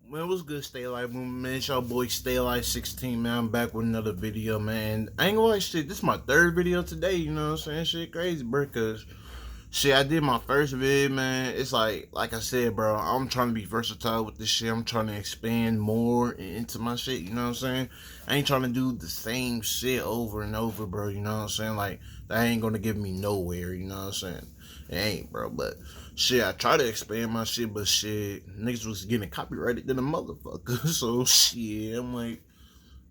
Man, what's good, Stay Alive Movement, man? It's your boy Stay Alive 16, man. I'm back with another video, man. I ain't gonna lie, shit, this is my third video today, you know what I'm saying? Shit crazy, bro, cause shit, I did my first vid, man. It's like I said, bro, I'm trying to be versatile with this shit. I'm trying to expand more into my shit, you know what I'm saying? I ain't trying to do the same shit over and over, bro, you know what I'm saying? Like, that ain't gonna get me nowhere, you know what I'm saying? It ain't, bro, but shit, I try to expand my shit, but shit, niggas was getting copyrighted than a motherfucker. So shit, I'm like,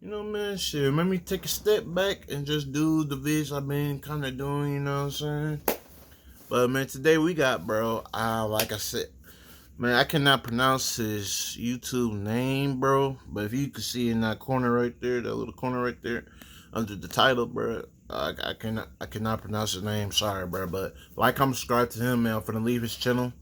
you know, man, shit, let me take a step back and just do the vids I've been kind of doing, you know what I'm saying? But man, today we got, bro, like I said, man, I cannot pronounce his YouTube name, bro. But if you can see in that corner right there, that little corner right there, under the title, bro, I cannot pronounce his name. Sorry, bro. But like, comment, subscribe to him, man. I'm finna leave his channel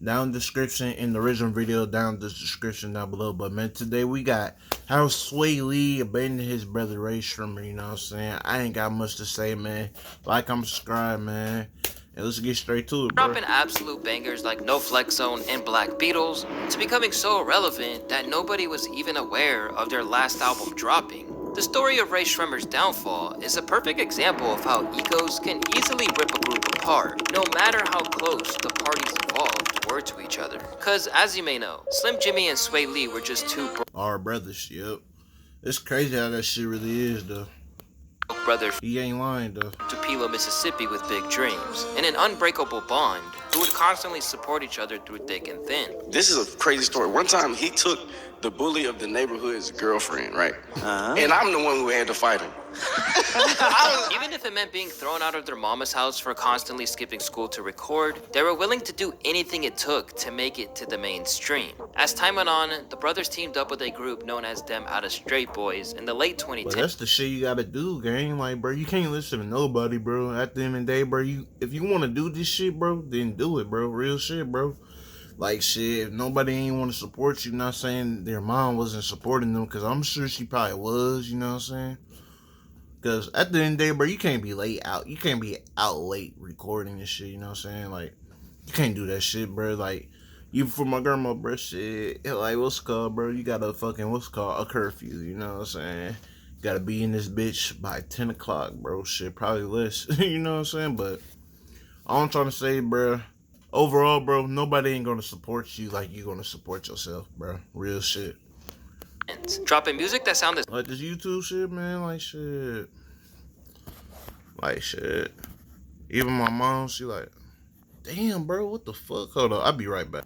down in the description, in the original video down in the description down below. But man, today we got how Swae Lee abandoned his brother Rae Sremmurd. You know what I'm saying? I ain't got much to say, man. Like, comment, subscribe, man. And let's get straight to it, bro. Dropping absolute bangers like No Flex Zone and Black Beatles to becoming so irrelevant that nobody was even aware of their last album dropping. The story of Rae Sremmurd's downfall is a perfect example of how egos can easily rip a group apart, no matter how close the parties involved were to each other. Cause as you may know, Slim Jimmy and Swae Lee were just two Our brothers, yep. It's crazy how that shit really is, though. brothers He ain't lying, though. Tupelo, Mississippi with big dreams and an unbreakable bond who would constantly support each other through thick and thin. This is a crazy story. One time he took the bully of the neighborhood's girlfriend, right? And I'm the one who had to fight him. Even if it meant being thrown out of their mama's house for constantly skipping school to record, they were willing to do anything it took to make it to the mainstream. As time went on, the brothers teamed up with a group known as Them Outta Straight Boys in the late 2010s. But that's the shit you gotta do, gang. Like, bro, you can't listen to nobody, bro. At the end of the day, bro, if you want to do this shit, bro, then do it, bro. Real shit, bro. Like, shit, if nobody ain't want to support you, not saying their mom wasn't supporting them, because I'm sure she probably was, you know what I'm saying? Because at the end of the day, bro, you can't be late out. You can't be out late recording this shit, you know what I'm saying? Like, you can't do that shit, bro. Like, even for my grandma, bro, shit, like, what's called, bro? You got a fucking, a curfew, you know what I'm saying? You gotta be in this bitch by 10 o'clock, bro. Shit, probably less, you know what I'm saying? But all I'm trying to say, bro, overall, bro, nobody ain't gonna support you like you gonna support yourself, bro. Real shit. Dropping music that sounded Like this YouTube shit, man, like shit. Like shit. Even my mom, she like, damn, bro, what the fuck? Hold on, I'll be right back.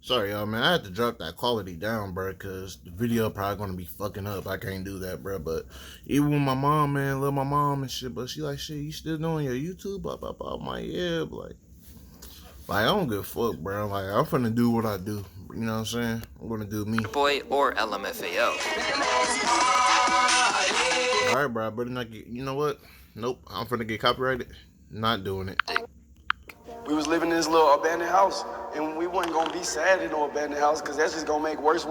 Sorry, y'all, man. I had to drop that quality down, bro, because the video probably gonna be fucking up. I can't do that, bro. But even with my mom, man, love my mom and shit, but she like, shit, you still doing your YouTube? Blah, blah, blah. I'm like, yeah, but like, I don't give a fuck, bro. Like, I'm finna do what I do. You know what I'm saying? I'm gonna do me. Boy or LMFAO. Alright, bro, I better not get, you know what? Nope, I'm finna get copyrighted. Not doing it. We was living in this little abandoned house, and we wasn't gonna be sad in no abandoned house, because that's just gonna make worse.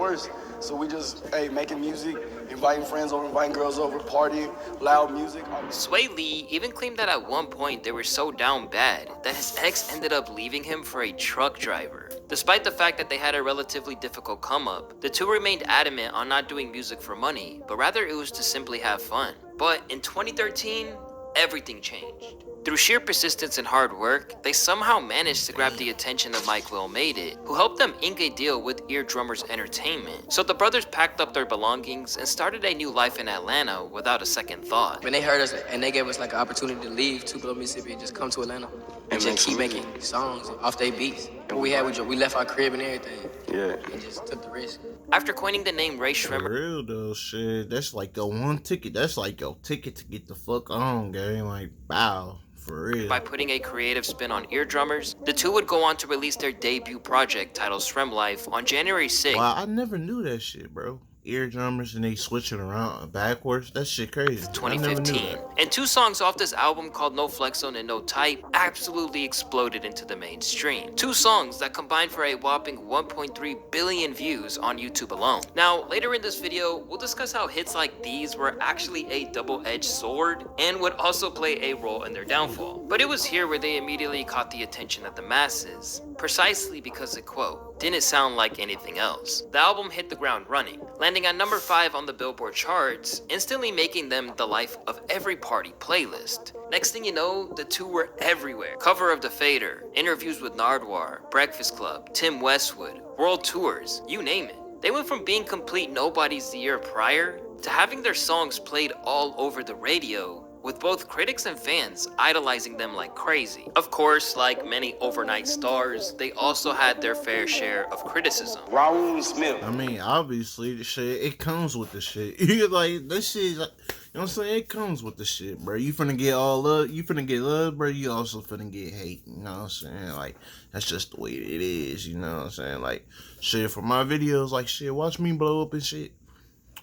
So we just, hey, making music, inviting friends over, inviting girls over, partying, loud music. Swae Lee even claimed that at one point they were so down bad that his ex ended up leaving him for a truck driver. Despite the fact that they had a relatively difficult come up, the two remained adamant on not doing music for money, but rather it was to simply have fun. But in 2013, everything changed. Through sheer persistence and hard work, they somehow managed to grab the attention of Mike Will Made It, who helped them ink a deal with Eardrummers Entertainment. So the brothers packed up their belongings and started a new life in Atlanta without a second thought. When they heard us and they gave us like an opportunity to leave Tupelo, Mississippi and just come to Atlanta and just keep making songs off their beats. And we left our crib and everything. Yeah. And just took the risk. After coining the name Rae Sremmurd, For real though, shit. That's like your one ticket. That's like your ticket to get the fuck on, gang. Like, wow. For real. By putting a creative spin on Eardrummers, the two would go on to release their debut project titled Srem Life on January 6th. Wow, I never knew that shit, bro. Eardrummers and they switching around backwards. That shit crazy. 2015. And two songs off this album called No Flex Zone and No Type absolutely exploded into the mainstream. Two songs that combined for a whopping 1.3 billion views on YouTube alone. Now, later in this video, we'll discuss how hits like these were actually a double-edged sword and would also play a role in their downfall. But it was here where they immediately caught the attention of the masses, precisely because it, quote, didn't sound like anything else. The album hit the ground running, landing at number 5 on the Billboard charts, instantly making them the life of every party playlist. Next thing you know, the two were everywhere. Cover of The Fader, interviews with Nardwuar, Breakfast Club, Tim Westwood, world tours, you name it. They went from being complete nobodies the year prior to having their songs played all over the radio, with both critics and fans idolizing them like crazy. Of course, like many overnight stars, they also had their fair share of criticism. Rae Sremmurd. I mean, obviously, the shit, it comes with the shit. You like, this shit, like, you know what I'm saying? It comes with the shit, bro. You finna get all love, you finna get love, bro. You also finna get hate, you know what I'm saying? Like, that's just the way it is, you know what I'm saying? Like, shit, for my videos, like, shit, watch me blow up and shit.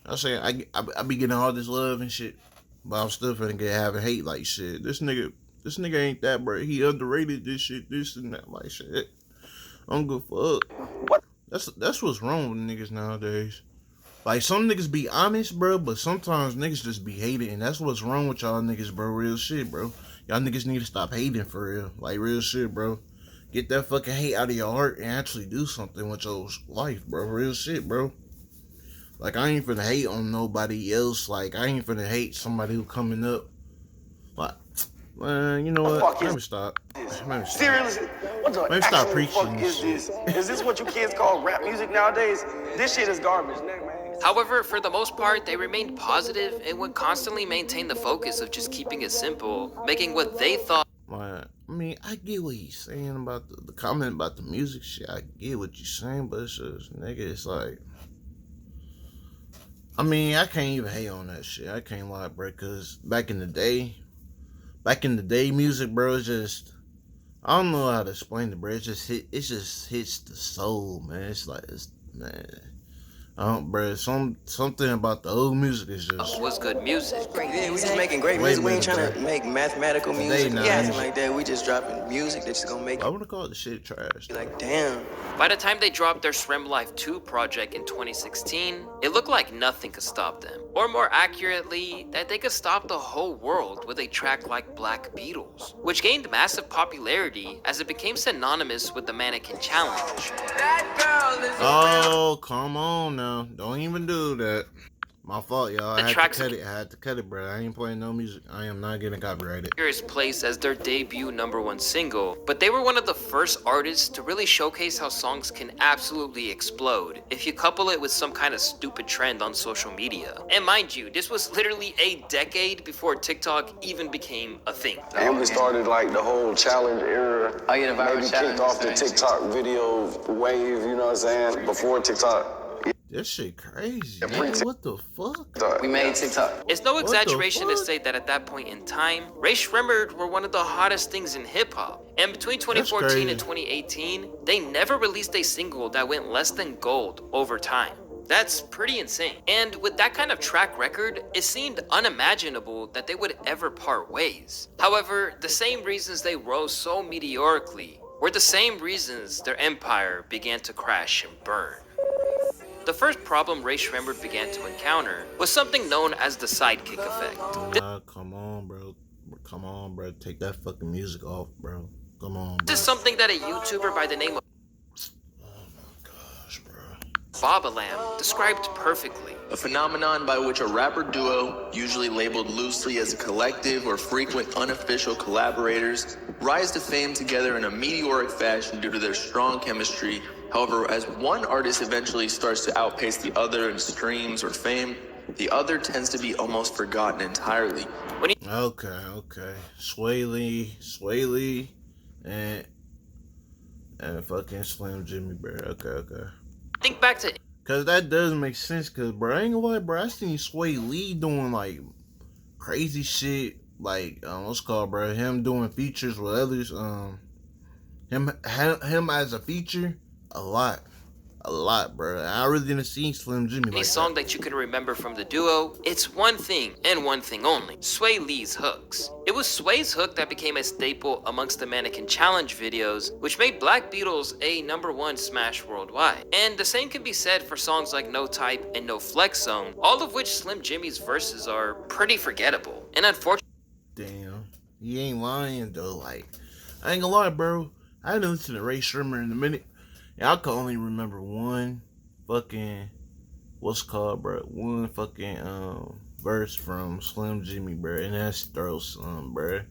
I'm saying, I be getting all this love and shit. But I'm still finna get having hate like shit. This nigga ain't that, bro. He underrated this shit, this and that, like shit. I don't give a fuck. What? That's what's wrong with niggas nowadays. Like some niggas be honest, bro, but sometimes niggas just be hating, and that's what's wrong with y'all niggas, bro. Real shit, bro. Y'all niggas need to stop hating for real. Like real shit, bro. Get that fucking hate out of your heart and actually do something with your life, bro. Real shit, bro. Like, I ain't finna hate on nobody else. Like, I ain't finna hate somebody who coming up. Like, man, you know what? Let me stop. Seriously? What the Maybe stop actual preaching fuck is this? Is this what you kids call rap music nowadays? This shit is garbage, man. However, for the most part, they remained positive and would constantly maintain the focus of just keeping it simple, making what they thought. I mean, I get what he's saying about the comment about the music shit. I get what you're saying, but it's just, nigga, it's like, I mean, I can't even hate on that shit. I can't lie, bro, because back in the day, music, bro, it's just, I don't know how to explain it, bro. It just hits the soul, man. It's like, man. Bro, something about the old music is just Was good music. Yeah, we just making great music. We ain't trying to make mathematical music or anything like that. We just dropping music that's just gonna make I wanna call the shit trash. like, damn. By the time they dropped their Srem Life 2 project in 2016, it looked like nothing could stop them. Or more accurately, that they could stop the whole world with a track like Black Beatles, which gained massive popularity as it became synonymous with the Mannequin Challenge. Oh, come on now. Don't even do that. My fault, y'all. I had to cut it, bro. I ain't playing no music. I am not getting copyrighted. Is placed as their debut #1 single, but they were one of the first artists to really showcase how songs can absolutely explode if you couple it with some kind of stupid trend on social media. And mind you, this was literally a decade before TikTok even became a thing. And we started like the whole challenge era. Oh yeah, the viral Maybe challenge. kicked off the TikTok video wave, you know what I'm saying? Before TikTok. This shit crazy, man. What the fuck? We made TikTok. It's no the exaggeration to fuck? say that at that point in time, Rae Sremmurd were one of the hottest things in hip-hop. And between 2014 and 2018, they never released a single that went less than gold over time. That's pretty insane. And with that kind of track record, it seemed unimaginable that they would ever part ways. However, the same reasons they rose so meteorically were the same reasons their empire began to crash and burn. The first problem Rae Sremmurd began to encounter was something known as the sidekick effect. Come on, bro. Come on, bro. Take that fucking music off, bro. Come on, bro. This is something that a YouTuber by the name of Bobalam described perfectly. A phenomenon by which a rapper duo, usually labeled loosely as a collective or frequent unofficial collaborators, rise to fame together in a meteoric fashion due to their strong chemistry. However, as one artist eventually starts to outpace the other in streams or fame, the other tends to be almost forgotten entirely. Okay. Swae Lee, and fucking Slim Jimmy, bro. Okay. Think back to Cause that does make sense, cause bro, I ain't gonna lie, bro. I seen Swae Lee doing like crazy shit, like what's it called, bro? Him doing features with others, him as a feature, a lot, bro. I really didn't see Slim Jimmy any like song that. that you can remember from the duo, it's one thing and one thing only: Swae Lee's hooks. It was Swae's hook that became a staple amongst the Mannequin Challenge videos, which made Black Beatles a #1 smash worldwide. And the same can be said for songs like No Type and No Flex Zone, all of which Slim Jimmy's verses are pretty forgettable. And unfortunately, Damn, he ain't lying though. Like, I ain't gonna lie, bro. I didn't listen to Rae Sremmurd in a minute. And I can only remember one fucking one fucking verse from Slim Jimmy, bro, and that's Throw Some, bro.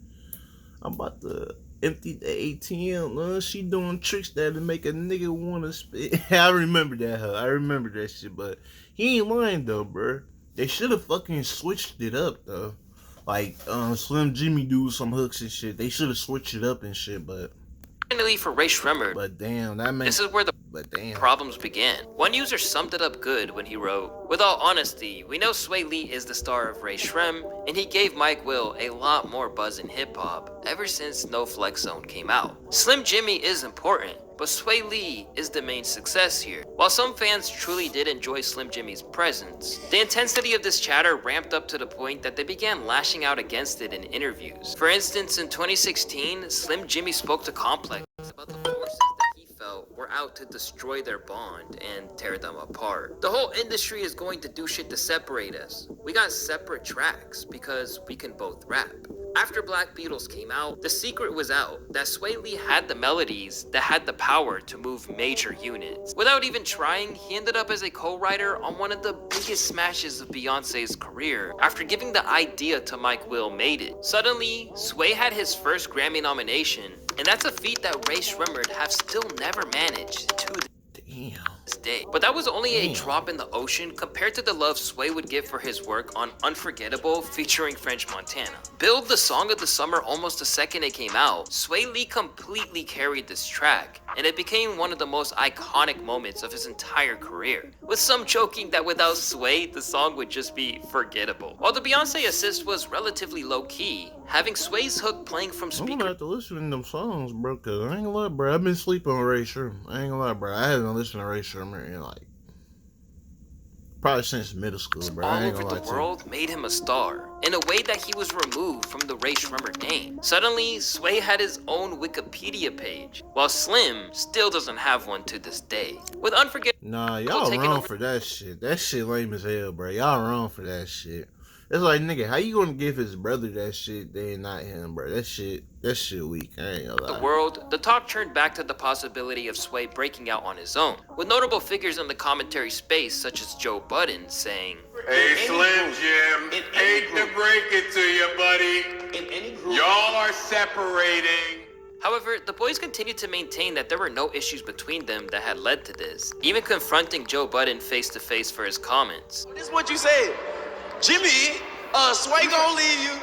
I'm about to empty the ATM, she doing tricks that'll make a nigga wanna spit. I remember that, I remember that shit, but he ain't lying though, bro. They should have fucking switched it up though. Like Slim Jimmy do some hooks and shit. They should have switched it up and shit, but Finally, for Rae Sremmurd, but damn, that man. this is where the problems began. One user summed it up good when he wrote, "With all honesty, we know Swae Lee is the star of Rae Sremmurd, and he gave Mike Will a lot more buzz in hip-hop ever since No Flex Zone came out. Slim Jimmy is important, but Swae Lee is the main success here." While some fans truly did enjoy Slim Jimmy's presence, the intensity of this chatter ramped up to the point that they began lashing out against it in interviews. For instance, in 2016, Slim Jimmy spoke to Complex about the forces that he felt were out to destroy their bond and tear them apart. "The whole industry is going to do shit to separate us. We got separate tracks because we can both rap. After Black Beatles came out, the secret was out that Swae Lee had the melodies that had the power to move major units. Without even trying, he ended up as a co-writer on one of the biggest smashes of Beyonce's career. After giving the idea to Mike Will made it. Suddenly, Swae had his first Grammy nomination, and that's a feat that Rae Sremmurd have still never managed to this day. But that was only a drop in the ocean compared to the love Swae would give for his work on Unforgettable featuring French Montana. Billed the song of the summer almost the second it came out, Swae Lee completely carried this track, and it became one of the most iconic moments of his entire career. With some joking that without Swae, the song would just be forgettable. While the Beyonce assist was relatively low-key, having Swae's hook playing from speakers. I'm gonna have to listen to them songs, bro, cause I ain't gonna lie, bro. I've been sleeping on Rae Sremmurd. I ain't gonna lie, bro. I haven't listened to Rae Sremmurd in like probably since middle school, bro. All over the world made him a star in a way that he was removed from the Rae Sremmurd name. Suddenly, Swae had his own Wikipedia page, while Slim still doesn't have one to this day. With Unforgettable, nah, y'all wrong for that shit. That shit lame as hell, bro. Y'all wrong for that shit. It's like, nigga, how you gonna give his brother that shit, then not him, bro? That shit weak. I ain't gonna lie. The world, the talk turned back to the possibility of Swae breaking out on his own, with notable figures in the commentary space such as Joe Budden saying, "Hey, Slim Jim, hate to break it to you, buddy. Y'all are separating." However, the boys continued to maintain that there were no issues between them that had led to this, even confronting Joe Budden face to face for his comments. This is what you said. Jimmy, Swae gonna leave you.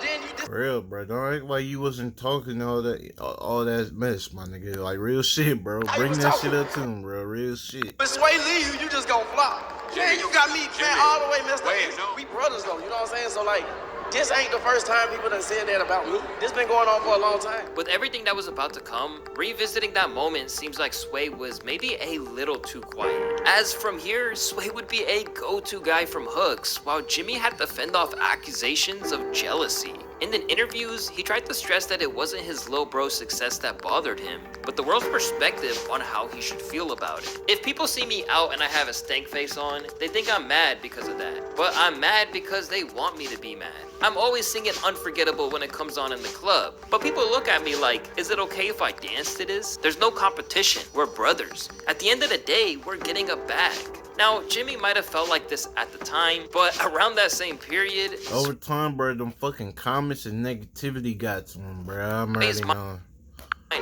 Then you. For real, bro. Don't act like you wasn't talking all that mess, my nigga. Like real shit, bro. Bring that shit up to him, bro. Real shit. When Swae leave you, you just gonna flop. Man, you got me man, all the way messed up. We brothers though, you know what I'm saying? So like, this ain't the first time people done said that about me. This been going on for a long time. With everything that was about to come, revisiting that moment seems like Swae was maybe a little too quiet. As from here, Swae would be a go-to guy from hooks, while Jimmy had to fend off accusations of jealousy. In the interviews, he tried to stress that it wasn't his little bro's success that bothered him, but the world's perspective on how he should feel about it. If people see me out and I have a stank face on, they think I'm mad because of that. But I'm mad because they want me to be mad. I'm always singing Unforgettable when it comes on in the club, but people look at me like, is it okay if I dance to this? There's no competition, we're brothers. At the end of the day, we're getting a bag. Now, Jimmy might have felt like this at the time, but around that same period, over time, bro, them fucking comments and negativity got to him, bro. I'm already knowing.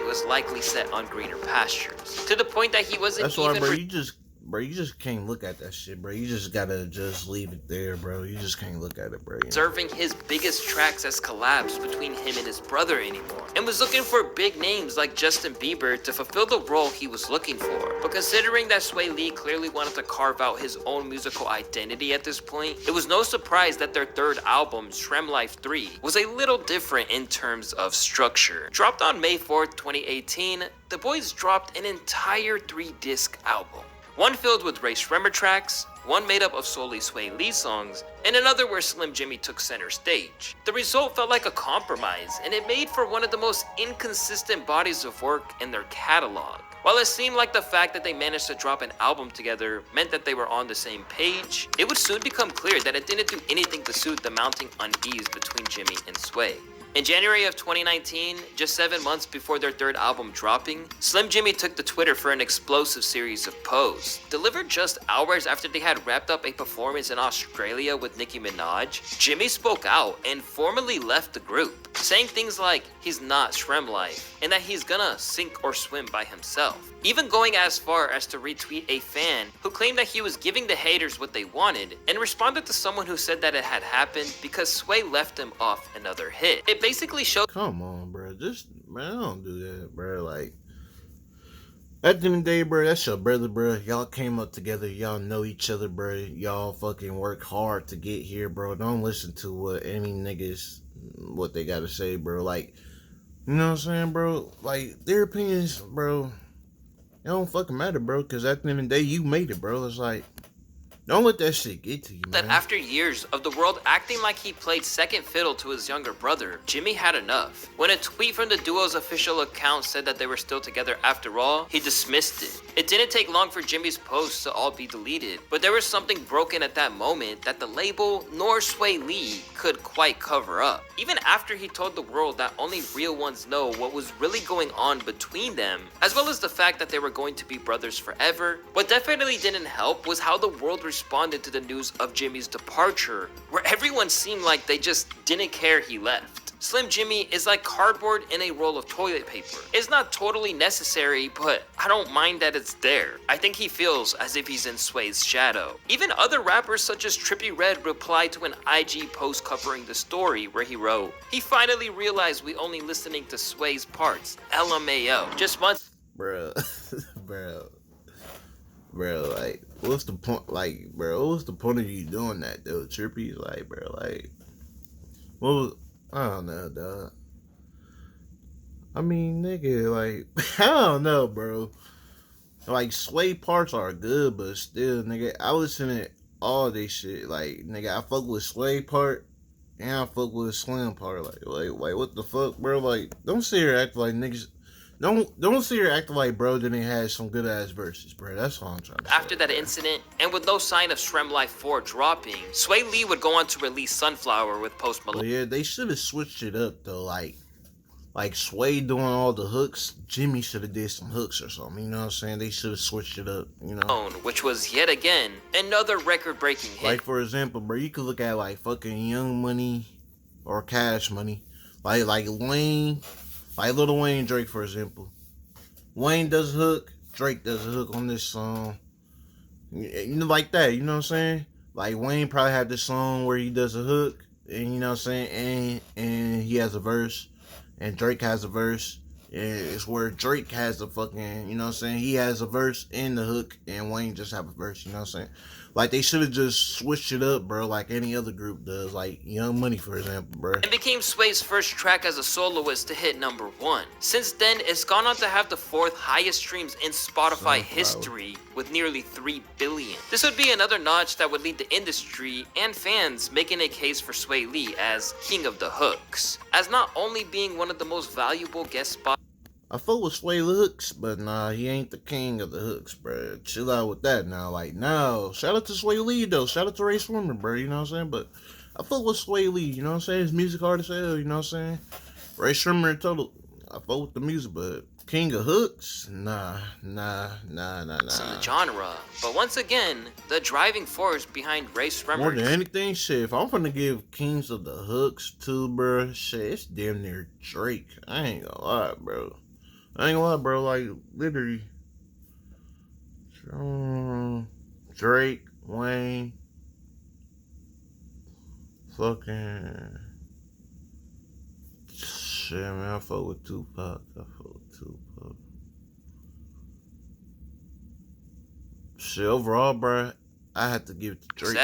Was likely set on greener pastures, to the point that he wasn't. That's why, bro, you just can't look at that shit, bro. You just gotta just leave it there, bro. You just can't look at it, bro. Serving his biggest tracks as collabs between him and his brother anymore, and was looking for big names like Justin Bieber to fulfill the role he was looking for. But considering that Swae Lee clearly wanted to carve out his own musical identity at this point, it was no surprise that their third album, Shrem Life 3, was a little different in terms of structure. Dropped on May 4th, 2018, the boys dropped an entire 3-disc album. One filled with Rae Sremmurd tracks, one made up of solely Swae Lee songs, and another where Slim Jimmy took center stage. The result felt like a compromise, and it made for one of the most inconsistent bodies of work in their catalog. While it seemed like the fact that they managed to drop an album together meant that they were on the same page, it would soon become clear that it didn't do anything to soothe the mounting unease between Jimmy and Swae. In January of 2019, just 7 months before their third album dropping, Slim Jxmmi took to Twitter for an explosive series of posts. Delivered just hours after they had wrapped up a performance in Australia with Nicki Minaj, Jxmmi spoke out and formally left the group, saying things like he's not Srem life and that he's gonna sink or swim by himself. Even going as far as to retweet a fan who claimed that he was giving the haters what they wanted and responded to someone who said that it had happened because Swae left him off another hit. It basically showed— Come on, bro. Just, man, don't do that, bro. Like, at the end of the day, bro, that's your brother, bro. Y'all came up together. Y'all know each other, bro. Y'all fucking work hard to get here, bro. Don't listen to what any niggas, what they gotta say, bro. Like, you know what I'm saying, bro? Like, their opinions, bro, it don't fucking matter, bro. Because at the end of the day, you made it, bro. It's like, don't let that shit get to you, man. that after years of the world acting like he played second fiddle to his younger brother, Jxmmi had enough. When a tweet from the duo's official account said that they were still together after all, he dismissed it. It didn't take long for Jimmy's posts to all be deleted, but there was something broken at that moment that the label nor Swae Lee could quite cover up. Even after he told the world that only real ones know what was really going on between them, as well as the fact that they were going to be brothers forever, what definitely didn't help was how the world responded to the news of Jimmy's departure, where everyone seemed like they just didn't care he left. Slim Jxmmi is like cardboard in a roll of toilet paper. It's not totally necessary, but I don't mind that it's there. I think he feels as if he's in Swae's shadow. Even other rappers such as Trippie Redd replied to an IG post covering the story where he wrote, "He finally realized we only listening to Swae's parts. LMAO. Just months." Bro, bro, like, what's the point? Like, bro, what's the point of you doing that, though? Trippie, like, bro, like, what was, I don't know, dog. I mean, nigga, like, I don't know, bro. Like, Swae parts are good, but still, nigga, I listen to all this shit. Like, nigga, I fuck with Swae part, and I fuck with Slim part. Like, what the fuck, bro? Like, don't sit here acting like niggas. Don't sit here acting like bro didn't have some good ass verses, bro. That's all I'm trying to say. After that incident, and with no sign of Srem Life 4 dropping, Swae Lee would go on to release Sunflower with Post Malone. But yeah, they should have switched it up though. Like Swae doing all the hooks, Jxmmi should have did some hooks or something. You know what I'm saying? They should have switched it up. You know, which was yet again another record-breaking hit. Like for example, bro, you could look at like fucking Young Money or Cash Money, like Wayne. Like Lil Wayne, Drake, for example. Wayne does a hook, Drake does a hook on this song. You know, like that, you know what I'm saying? Like Wayne probably had this song where he does a hook, and you know what I'm saying, and he has a verse, and Drake has a verse. And it's where Drake has a fucking, you know what I'm saying, he has a verse in the hook, and Wayne just have a verse, you know what I'm saying? Like, they should have just switched it up, bro, like any other group does. Like, Young Money, for example, bro. And became Swae's first track as a soloist to hit #1. Since then, it's gone on to have the 4th highest streams in Spotify history, with nearly 3 billion. This would be another notch that would lead the industry and fans making a case for Swae Lee as king of the hooks, as not only being one of the most valuable guest spots. I fuck with Swae hooks, but nah, he ain't the king of the hooks, bro. Chill out with that now. Like, no. Shout out to Swae Lee, though. Shout out to Rae Sremmurd, bro. You know what I'm saying? But I fuck with Swae Lee, you know what I'm saying? His music hard as hell, you know what I'm saying? Rae Sremmurd, total. I fuck with the music, but king of hooks? Nah. In the genre. But once again, the driving force behind Rae Sremmurd. More than anything, shit, if I'm gonna give kings of the hooks to, bro, shit, it's damn near Drake. I ain't gonna lie, bro. Like, literally. Drake, Wayne, fucking. Shit, man, I fuck with Tupac. Shit, overall, bro, I had to give it to Drake.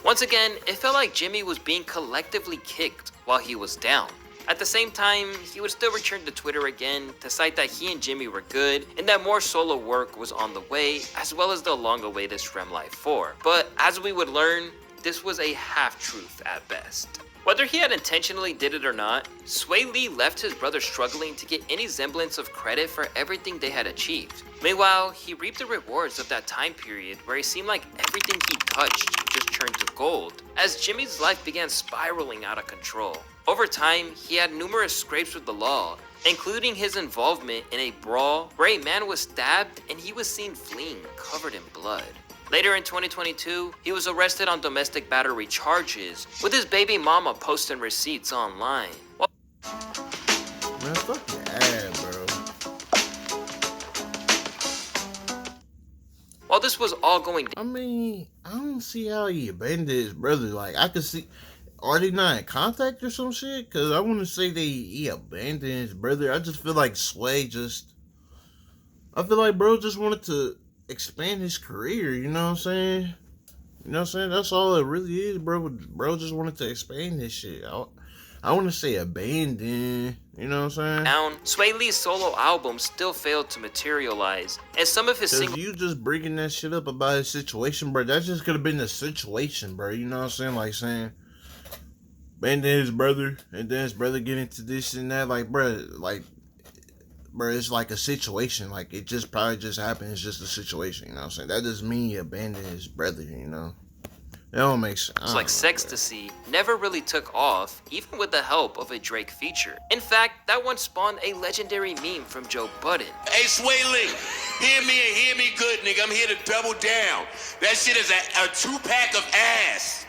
Once again, it felt like Jxmmi was being collectively kicked while he was down. At the same time, he would still return to Twitter again to cite that he and Jxmmi were good and that more solo work was on the way, as well as the long-awaited Srem Life 4. But as we would learn, this was a half-truth at best. Whether he had intentionally did it or not, Swae Lee left his brother struggling to get any semblance of credit for everything they had achieved. Meanwhile, he reaped the rewards of that time period where it seemed like everything he touched just turned to gold, as Jxmmi's life began spiraling out of control. Over time, he had numerous scrapes with the law, including his involvement in a brawl where a man was stabbed and he was seen fleeing covered in blood. Later in 2022, he was arrested on domestic battery charges, with his baby mama posting receipts online. Man, fuck yeah, bro. While this was all going down, I mean, I don't see how he abandoned his brother. Like, I could see, are they not in contact or some shit? Because I wouldn't say he abandoned his brother. I just feel like Swae I feel like bro just wanted to expand his career, you know what I'm saying? You know what I'm saying? That's all it really is, bro. Bro just wanted to expand his shit. I want to say abandon, you know what I'm saying? Swae Lee's solo album still failed to materialize, and some of his singles. You just bringing that shit up about his situation, bro. That just could have been the situation, bro. You know what I'm saying? Like saying, abandon his brother, and then his brother get into this and that. Like, bro, it's like a situation. Like, it just probably just happened. It's just a situation, you know what I'm saying? That doesn't mean he abandoned his brother, you know? It don't make sense. Like Sextasy never really took off, even with the help of a Drake feature. In fact, that one spawned a legendary meme from Joe Budden. Hey, Swae Lee, hear me and hear me good, nigga. I'm here to double down. That shit is a 2-pack of ass.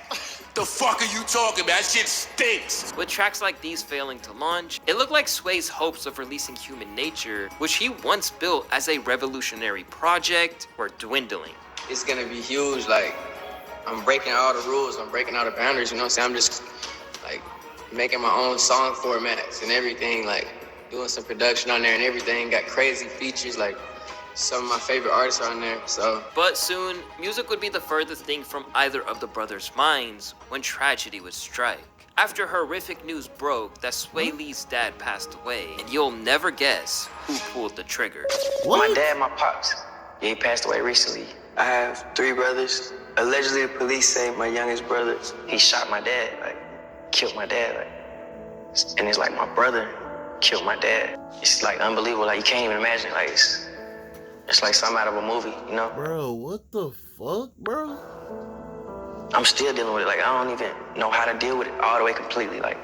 The fuck are you talking about? That shit stinks. With tracks like these failing to launch, it looked like Swae's hopes of releasing Human Nature, which he once built as a revolutionary project, were dwindling. It's gonna be huge, like, I'm breaking all the rules, I'm breaking all the boundaries, you know what I'm saying? I'm just, like, making my own song formats and everything, like, doing some production on there and everything, got crazy features, like, some of my favorite artists are on there, so. But soon, music would be the furthest thing from either of the brothers' minds when tragedy would strike. After horrific news broke that Swae Lee's dad passed away, and you'll never guess who pulled the trigger. What? My dad, my pops, he passed away recently. I have 3 brothers. Allegedly, the police say my youngest brother, he shot my dad, like, killed my dad, like. And it's like my brother killed my dad. It's like unbelievable, like you can't even imagine it, like it's like something out of a movie, you know? Bro, what the fuck, bro? I'm still dealing with it, like I don't even know how to deal with it all the way completely, like.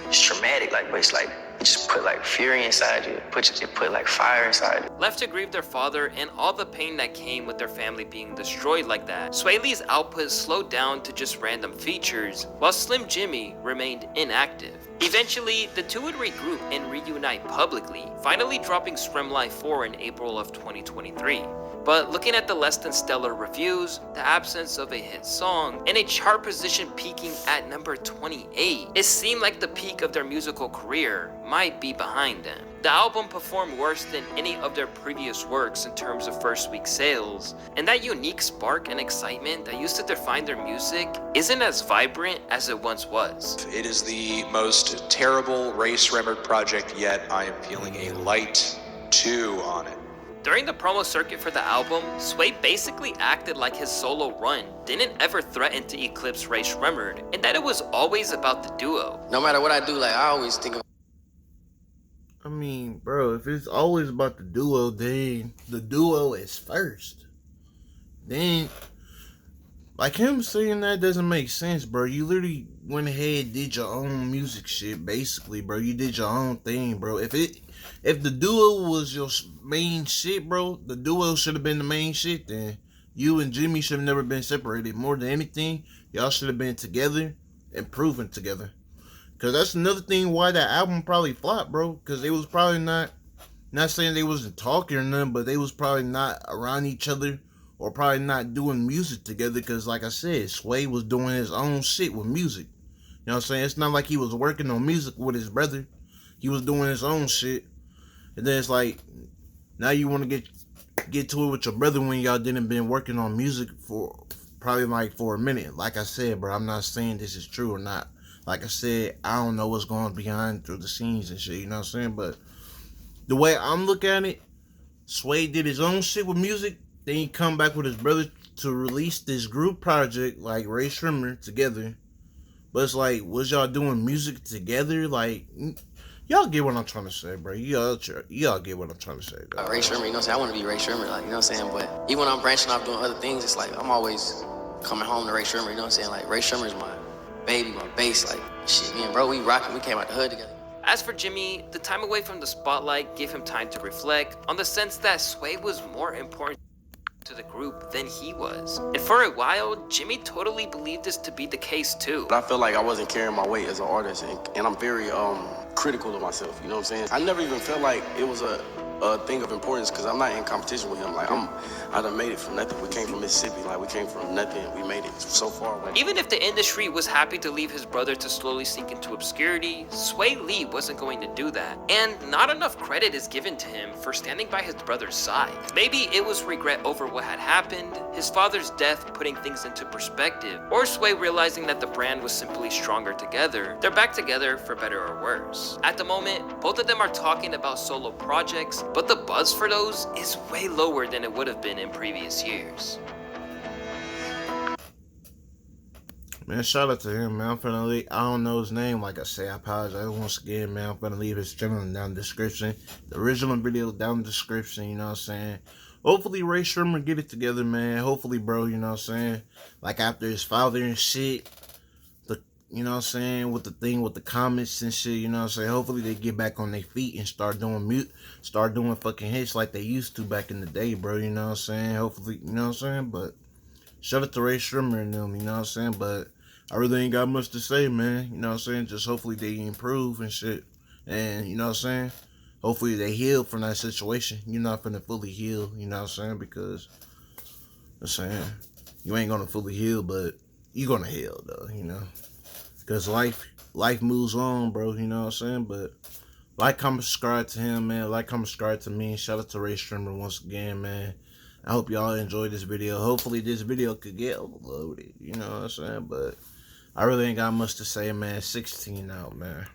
It's traumatic, like, but it's like, it just put like fury inside you. It put like fire inside you. Left to grieve their father and all the pain that came with their family being destroyed like that, Swae Lee's output slowed down to just random features, while Slim Jimmy remained inactive. Eventually, the two would regroup and reunite publicly, finally dropping Sremmurd 4 in April of 2023. But looking at the less than stellar reviews, the absence of a hit song, and a chart position peaking at number 28, it seemed like the peak of their musical career might be behind them. The album performed worse than any of their previous works in terms of first week sales, and that unique spark and excitement that used to define their music isn't as vibrant as it once was. It is the most terrible Rae Sremmurd project yet. I am feeling a light 2 on it. During the promo circuit for the album, Swae basically acted like his solo run didn't ever threaten to eclipse Rae Sremmurd, and that it was always about the duo. No matter what I do, like, I always think of. I mean, bro, if it's always about the duo, then the duo is first. Then, like, him saying that doesn't make sense, bro. You literally went ahead and did your own music shit, basically, bro. You did your own thing, bro. If the duo was your main shit, bro, the duo should have been the main shit, then you and Jimmy should have never been separated. More than anything, y'all should have been together and proven together. Because that's another thing why that album probably flopped, bro. Because they was probably not saying they wasn't talking or nothing, but they was probably not around each other or probably not doing music together. Because like I said, Swae was doing his own shit with music. You know what I'm saying? It's not like he was working on music with his brother. He was doing his own shit. And then it's like, now you want to get to it with your brother when y'all didn't been working on music for probably like for a minute. Like I said, bro, I'm not saying this is true or not. Like I said, I don't know what's going behind through the scenes and shit, you know what I'm saying? But the way I'm looking at it, Swae did his own shit with music. Then he come back with his brother to release this group project like Rae Sremmurd together. But it's like, was y'all doing music together? Like, y'all get what I'm trying to say, bro. Y'all get what I'm trying to say. Rae Sremmurd, you know what I'm saying? I want to be Rae Sremmurd, like, you know what I'm saying? But even when I'm branching off doing other things, it's like, I'm always coming home to Rae Sremmurd, you know what I'm saying? Like, Rae Sremmurd's my baby, my bass. Like, shit, me and bro, we rocking. We came out the hood together. As for Jimmy, the time away from the spotlight gave him time to reflect on the sense that Swae was more important to the group than he was. And for a while, Jimmy totally believed this to be the case too. But I felt like I wasn't carrying my weight as an artist, and I'm very critical of myself, you know what I'm saying? I never even felt like it was a thing of importance because I'm not in competition with him. Like, I done made it from nothing. We came from Mississippi, like we came from nothing. We made it so far away. Even if the industry was happy to leave his brother to slowly sink into obscurity, Swae Lee wasn't going to do that. And not enough credit is given to him for standing by his brother's side. Maybe it was regret over what had happened, his father's death putting things into perspective, or Swae realizing that the brand was simply stronger together. They're back together for better or worse. At the moment, both of them are talking about solo projects, but the buzz for those is way lower than it would have been in previous years. Man, shout out to him, man. I'm finna leave. I don't know his name. Like I say, I apologize once again, man. I'm finna leave his channel down in the description. The original video down in the description, you know what I'm saying? Hopefully Rae Sremmurd get it together, man. Hopefully, bro, you know what I'm saying? Like after his father and shit, you know what I'm saying, with the thing with the comments and shit, you know what I'm saying? Hopefully they get back on their feet and start doing fucking hits like they used to back in the day, bro, you know what I'm saying? Hopefully, you know what I'm saying? But shout out to Rae Sremmurd and them, you know what I'm saying? But I really ain't got much to say, man, you know what I'm saying? Just hopefully they improve and shit. And, you know what I'm saying? Hopefully they heal from that situation. You're not finna fully heal, you know what I'm saying? Because, I'm saying, you ain't gonna fully heal, but you gonna heal, though, you know? Because life moves on, bro, you know what I'm saying? But like, comment, subscribe to him, man. Like, comment, subscribe to me. Shout out to Rae Sremmurd once again, man. I hope y'all enjoyed this video. Hopefully this video could get uploaded, you know what I'm saying? But I really ain't got much to say, man. 16 out, man.